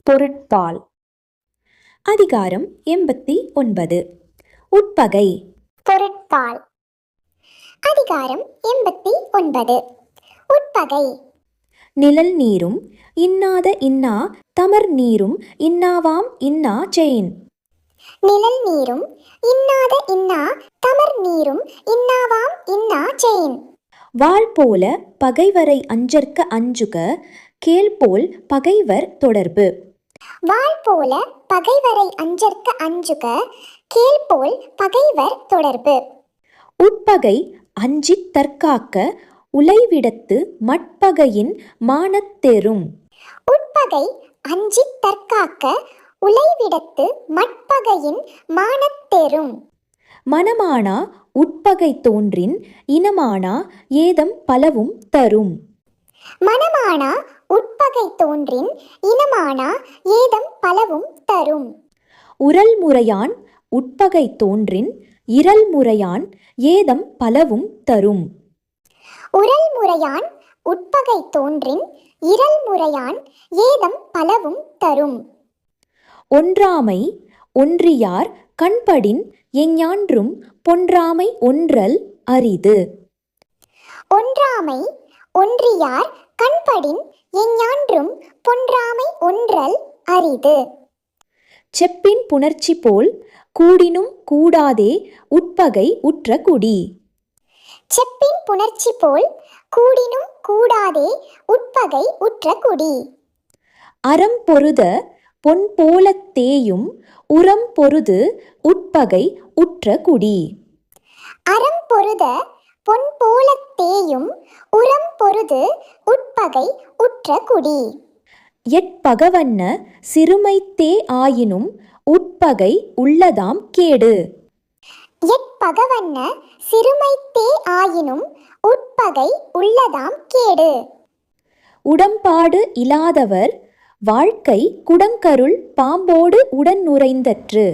பொருட்பால். அதிகாரம் 89. உட்பகை. பொருட்பால். அதிகாரம் 89. உட்பகை. நிழல் நீரும் இன்னாத இன்னா தமர் நீரும் இன்னாவாம் இன்னா செயின். நிழல் நீரும் இன்னாத இன்னா தமர் நீரும் இன்னாவாம் இன்னா செயின். வாள் போல பகைவரை அஞ்சற்க அஞ்சுக கேள்போல் பகைவர் தொடர்பு. வாள் போல பகைவரை அஞ்சற்க அஞ்சுக கேள்போல் பகைவர் தொடர்பு. உட்பகை அஞ்சித் தற்காக்க உலைவிடத்து மட்பகையின் மானத்தெரும். உட்பகை அஞ்சித் தற்காக்க உலைவிடத்து மட்பகையின் மானத்தெரும். மனமானா உட்பகை தோன்றின் இனமானா ஏதம் பலவும் தரும். மனமானா உட்பகை தோன்றின் இனமானா ஏதம் பலவும் தரும். உரல் முறையான் உட்பகை தோன்றின் இரல் முறையான் ஏதம் பலவும் தரும். உரல் முறையான் உட்பகை தோன்றின் இரல் முறையான் ஏதம் பலவும் தரும். ஒன்றாமை ஒன்றியார் கண்படின் எஞ்ஞான்றும் பொன்றாமை ஒன்றல் அரிது. ஒன்றாமை ஒன்றியார் கண்படின் எஞ்ஞான்றும் பொன்றாமை ஒன்றல் அரிது. செப்பின் புணர்ச்சி போல் கூடினும் கூடாதே உட்பகை உற்ற குடி. செப்பின் புணர்ச்சி போல் கூடினும் கூடாதே உட்பகை உற்ற குடி. அறம் பொருத பொன் போலத் தேயும் உரம் பொருது உட்பகை உற்ற குடி. அறம் பொருத பொன் போலத் தேயும் உரம் பொருது உட்பகை உற்ற குடி. எட்பகவன்ன சிறுமைத்தே ஆயினும் உட்பகை உள்ளதாம் கேடு. எட்பகவன்ன சிறுமைத்தே ஆயினும் உட்பகை உள்ளதாம் கேடு. உடம்பாடு இலாதவர் வாழ்க்கை குடங்கருள் பாம்போடு உடன் நுரைந்தற்று.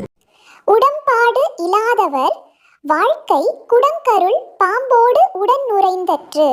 உடம்பாடு இலாதவர் வாழ்க்கை குடங்கருள் பாம்போடு உடன் நுரைந்தற்று.